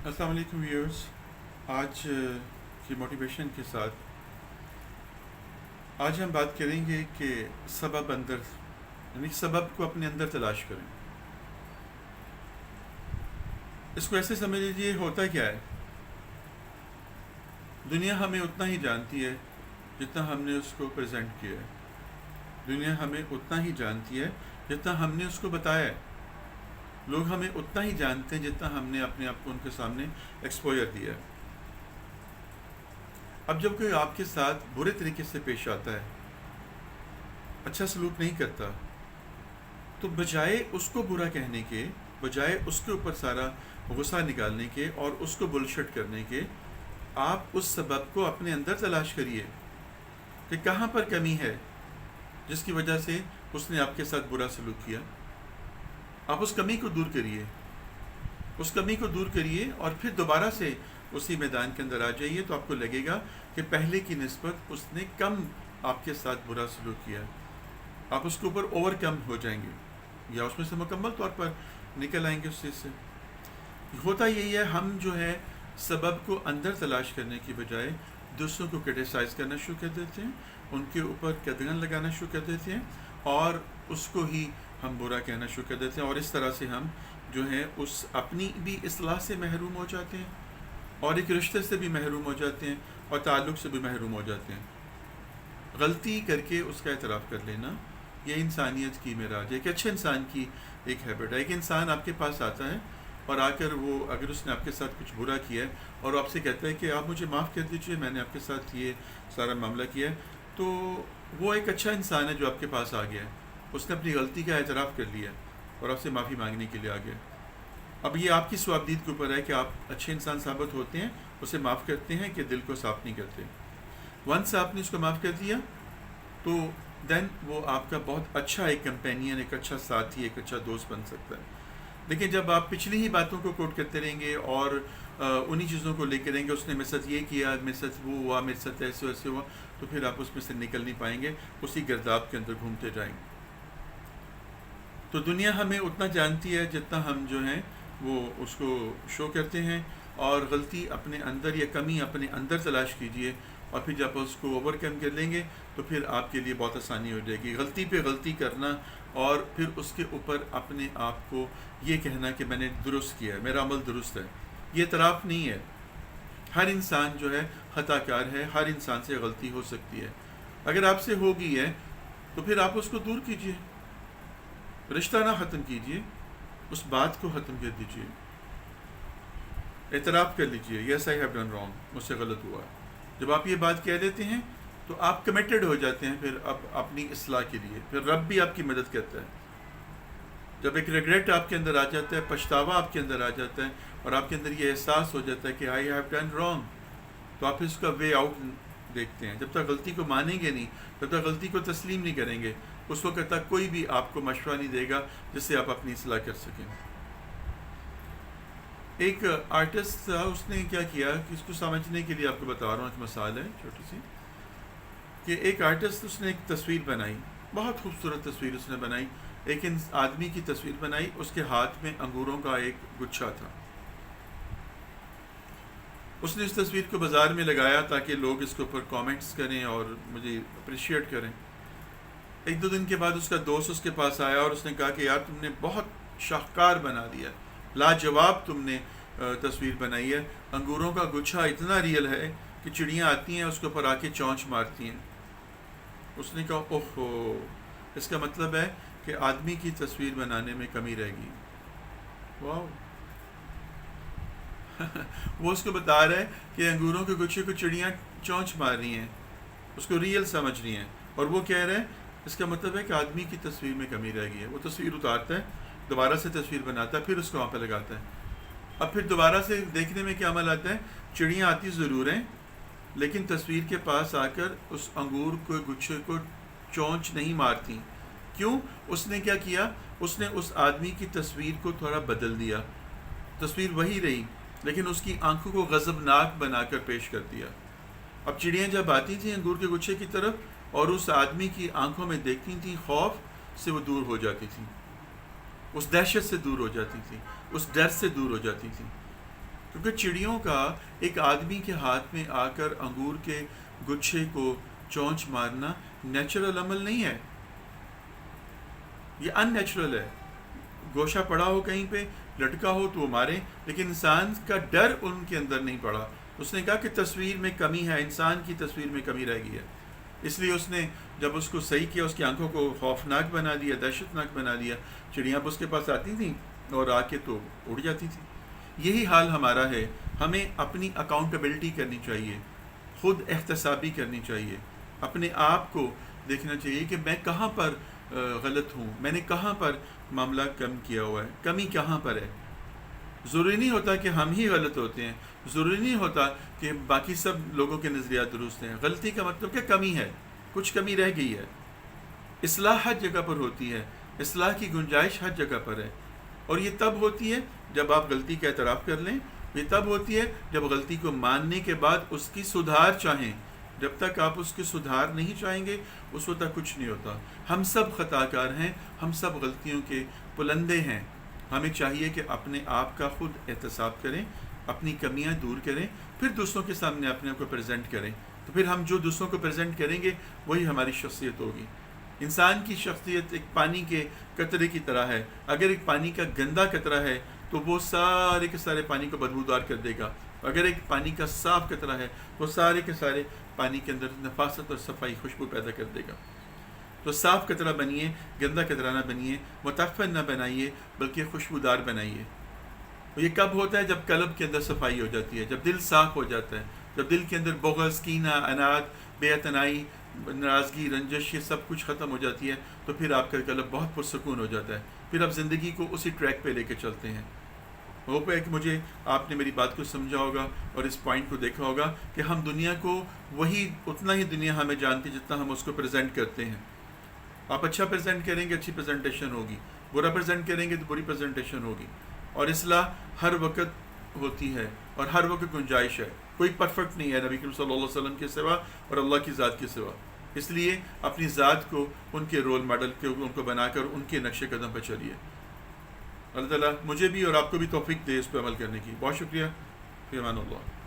السلام علیکم ویورز. آج کی موٹیویشن کے ساتھ آج ہم بات کریں گے کہ سبب اندر، یعنی سبب کو اپنے اندر تلاش کریں. اس کو ایسے سمجھ لیجیے ہوتا کیا ہے. دنیا ہمیں اتنا ہی جانتی ہے جتنا ہم نے اس کو پریزنٹ کیا ہے. دنیا ہمیں اتنا ہی جانتی ہے جتنا ہم نے اس کو بتایا ہے. لوگ ہمیں اتنا ہی جانتے ہیں جتنا ہم نے اپنے آپ کو ان کے سامنے ایکسپوجر دیا ہے. اب جب کوئی آپ کے ساتھ برے طریقے سے پیش آتا ہے، اچھا سلوک نہیں کرتا، تو بجائے اس کو برا کہنے کے، بجائے اس کے اوپر سارا غصہ نکالنے کے اور اس کو بلشٹ کرنے کے، آپ اس سبب کو اپنے اندر تلاش کریے کہ کہاں پر کمی ہے جس کی وجہ سے اس نے آپ کے ساتھ برا سلوک کیا. آپ اس کمی کو دور کریے، اس کمی کو دور کریے اور پھر دوبارہ سے اسی میدان کے اندر آ جائیے، تو آپ کو لگے گا کہ پہلے کی نسبت اس نے کم آپ کے ساتھ برا سلوک کیا. آپ اس کے اوپر اوور کم ہو جائیں گے یا اس میں سے مکمل طور پر نکل آئیں گے اس چیز سے. ہوتا یہی ہے، ہم جو ہے سبب کو اندر تلاش کرنے کی بجائے دوسروں کو کرٹیسائز کرنا شروع کر دیتے ہیں، ان کے اوپر قدغن لگانا شروع کر دیتے ہیں اور اس کو ہی ہم برا کہنا شروع کر دیتے ہیں، اور اس طرح سے ہم جو ہے اس اپنی بھی اصلاح سے محروم ہو جاتے ہیں اور ایک رشتے سے بھی محروم ہو جاتے ہیں اور تعلق سے بھی محروم ہو جاتے ہیں. غلطی کر کے اس کا اعتراف کر لینا، یہ انسانیت کی معراج ہے. ایک اچھے انسان کی ایک ہیبٹ ہے. ایک انسان آپ کے پاس آتا ہے اور آ کر وہ اگر اس نے آپ کے ساتھ کچھ برا کیا ہے اور آپ سے کہتا ہے کہ آپ مجھے معاف کر دیجیے، میں نے آپ کے ساتھ یہ سارا معاملہ کیا ہے، تو وہ ایک اچھا انسان ہے جو آپ کے پاس آ گیا ہے. اس نے اپنی غلطی کا اعتراف کر لیا اور آپ سے معافی مانگنے کے لیے آ گیا. اب یہ آپ کی ثوابدید کے اوپر ہے کہ آپ اچھے انسان ثابت ہوتے ہیں، اسے معاف کرتے ہیں کہ دل کو صاف نہیں کرتے. ونس آپ نے اس کو معاف کر دیا تو دین وہ آپ کا بہت اچھا ایک کمپینین، ایک اچھا ساتھی، ایک اچھا دوست بن سکتا ہے. لیکن جب آپ پچھلی ہی باتوں کو کوٹ کرتے رہیں گے اور انہی چیزوں کو لے کے رہیں گے، اس نے میرے ساتھ یہ کیا، میرے ساتھ وہ ہوا، میرے ساتھ ایسے ویسے ہوا، تو پھر آپ اس میں سے نکل نہیں پائیں گے، اسی گرداب کے اندر گھومتے جائیں گے. تو دنیا ہمیں اتنا جانتی ہے جتنا ہم جو ہیں وہ اس کو شو کرتے ہیں، اور غلطی اپنے اندر یا کمی اپنے اندر تلاش کیجئے، اور پھر جب اس کو اوور کم کر لیں گے تو پھر آپ کے لیے بہت آسانی ہو جائے گی. غلطی پہ غلطی کرنا اور پھر اس کے اوپر اپنے آپ کو یہ کہنا کہ میں نے درست کیا ہے، میرا عمل درست ہے، یہ اعتراف نہیں ہے. ہر انسان جو ہے خطا کار ہے، ہر انسان سے غلطی ہو سکتی ہے. اگر آپ سے ہو گئی ہے تو پھر آپ اس کو دور کیجئے، رشتہ نہ ختم کیجئے، اس بات کو ختم کر دیجئے، اعتراف کر لیجئے، یس آئی ہیو ڈن رانگ، مجھ سے غلط ہوا. جب آپ یہ بات کہہ دیتے ہیں تو آپ کمیٹڈ ہو جاتے ہیں پھر اب اپنی اصلاح کے لیے. پھر رب بھی آپ کی مدد کرتا ہے. جب ایک ریگریٹ آپ کے اندر آ جاتا ہے، پچھتاوا آپ کے اندر آ جاتا ہے اور آپ کے اندر یہ احساس ہو جاتا ہے کہ آئی ہیو ڈن رانگ، تو آپ اس کا وے آؤٹ دیکھتے ہیں. جب تک غلطی کو مانیں گے نہیں، جب تک غلطی کو تسلیم نہیں کریں گے، اس وقت تک کوئی بھی آپ کو مشورہ نہیں دے گا جس سے آپ اپنی اصلاح کر سکیں. ایک آرٹسٹ تھا، اس نے کیا کیا کہ اس کو سمجھنے کے لیے آپ کو بتا رہا ہوں، ایک مثال ہے چھوٹی سی، کہ ایک آرٹسٹ اس نے ایک تصویر بنائی، بہت خوبصورت تصویر اس نے بنائی. ایک آدمی کی تصویر بنائی، اس کے ہاتھ میں انگوروں کا ایک گچھا تھا. اس نے اس تصویر کو بازار میں لگایا تاکہ لوگ اس کے اوپر کامنٹس کریں اور مجھے اپریشیٹ کریں. ایک دو دن کے بعد اس کا دوست اس کے پاس آیا اور اس نے کہا کہ یار تم نے بہت شاہکار بنا دیا، لاجواب تم نے تصویر بنائی ہے، انگوروں کا گچھا اتنا ریئل ہے کہ چڑیاں آتی ہیں اس کے اوپر آ کے چونچ مارتی ہیں. اس نے کہا اوہو، اس کا مطلب ہے کہ آدمی کی تصویر بنانے میں کمی رہ گئی. واو. وہ اس کو بتا رہا ہے کہ انگوروں کے گچھے کو چڑیاں چونچ مار رہی ہیں، اس کو ریئل سمجھ رہی ہیں، اور وہ کہہ رہے ہیں اس کا مطلب ہے کہ آدمی کی تصویر میں کمی رہ گئی ہے. وہ تصویر اتارتا ہے، دوبارہ سے تصویر بناتا ہے، پھر اس کو وہاں پہ لگاتا ہے. اب پھر دوبارہ سے دیکھنے میں کیا عمل آتا ہے، چڑیاں آتی ضرور ہیں لیکن تصویر کے پاس آ کر اس انگور کو گچھے کو چونچ نہیں مارتی. کیوں؟ اس نے کیا کیا، اس نے اس آدمی کی تصویر کو تھوڑا بدل دیا. تصویر وہی رہی لیکن اس کی آنکھوں کو غضبناک بنا کر پیش کر دیا. اب چڑیاں جب آتی تھیں انگور کے گچھے کی طرف اور اس آدمی کی آنکھوں میں دیکھتی تھیں، خوف سے وہ دور ہو جاتی تھیں، اس دہشت سے دور ہو جاتی تھیں، اس ڈر سے دور ہو جاتی تھیں. کیونکہ چڑیوں کا ایک آدمی کے ہاتھ میں آ کر انگور کے گچھے کو چونچ مارنا نیچرل عمل نہیں ہے، یہ ان نیچرل ہے. گوشہ پڑا ہو کہیں پہ لٹکا ہو تو وہ مارے، لیکن انسان کا ڈر ان کے اندر نہیں پڑا. اس نے کہا کہ تصویر میں کمی ہے، انسان کی تصویر میں کمی رہ گئی ہے، اس لیے اس نے جب اس کو صحیح کیا، اس کی آنکھوں کو خوفناک بنا دیا، دہشت ناک بنا دیا. چڑیاں اس کے پاس آتی تھیں اور آ کے تو اڑ جاتی تھی. یہی حال ہمارا ہے. ہمیں اپنی اکاؤنٹیبلٹی کرنی چاہیے، خود احتسابی کرنی چاہیے، اپنے آپ کو دیکھنا چاہیے کہ میں کہاں پر غلط ہوں، میں نے کہاں پر معاملہ کم کیا ہوا ہے، کمی کہاں پر ہے. ضروری نہیں ہوتا کہ ہم ہی غلط ہوتے ہیں، ضروری نہیں ہوتا کہ باقی سب لوگوں کے نظریات درست ہیں. غلطی کا مطلب کہ کمی ہے، کچھ کمی رہ گئی ہے. اصلاح ہر جگہ پر ہوتی ہے، اصلاح کی گنجائش ہر جگہ پر ہے. اور یہ تب ہوتی ہے جب آپ غلطی کا اعتراف کر لیں، یہ تب ہوتی ہے جب غلطی کو ماننے کے بعد اس کی سدھار چاہیں. جب تک آپ اس کی سدھار نہیں چاہیں گے اس وقت تک کچھ نہیں ہوتا. ہم سب خطا کار ہیں، ہم سب غلطیوں کے پلندے ہیں. ہمیں چاہیے کہ اپنے آپ کا خود احتساب کریں، اپنی کمیاں دور کریں، پھر دوسروں کے سامنے اپنے آپ کو پریزنٹ کریں. تو پھر ہم جو دوسروں کو پریزنٹ کریں گے وہی ہماری شخصیت ہوگی. انسان کی شخصیت ایک پانی کے قطرے کی طرح ہے. اگر ایک پانی کا گندا قطرہ ہے تو وہ سارے کے سارے پانی کو بدبودار کر دے گا. اگر ایک پانی کا صاف قطرہ ہے وہ سارے کے سارے پانی کے اندر نفاست اور صفائی، خوشبو پیدا کر دے گا. تو صاف قطرہ بنیے، گندا قطرہ نہ بنیے، متعفن نہ بنائیے بلکہ خوشبودار بنائیے. یہ کب ہوتا ہے؟ جب قلب کے اندر صفائی ہو جاتی ہے، جب دل صاف ہو جاتا ہے، جب دل کے اندر بغض، کینہ، عناد، بے اعتنائی، ناراضگی، رنجش، یہ سب کچھ ختم ہو جاتی ہے. تو پھر آپ کا قلب بہت پرسکون ہو جاتا ہے. پھر آپ زندگی کو اسی ٹریک پہ لے کے چلتے ہیں. ہوپ ہے کہ مجھے آپ نے میری بات کو سمجھا ہوگا اور اس پوائنٹ کو دیکھا ہوگا کہ ہم دنیا کو وہی اتنا ہی دنیا ہمیں جانتی جتنا ہم اس کو پریزنٹ کرتے ہیں. آپ اچھا پریزنٹ کریں گے اچھی پریزنٹیشن ہوگی، برا پریزنٹ کریں گے تو بری پریزنٹیشن ہوگی. اور اصلاح ہر وقت ہوتی ہے اور ہر وقت گنجائش ہے. کوئی پرفیکٹ نہیں ہے نبی کریم صلی اللہ علیہ وسلم کے سوا اور اللہ کی ذات کے سوا. اس لیے اپنی ذات کو ان کے رول ماڈل کے ان کو بنا کر ان کے نقش قدم پہ چلیے. اللہ تعالیٰ مجھے بھی اور آپ کو بھی توفیق دے اس پہ عمل کرنے کی. بہت شکریہ. فی امان اللہ.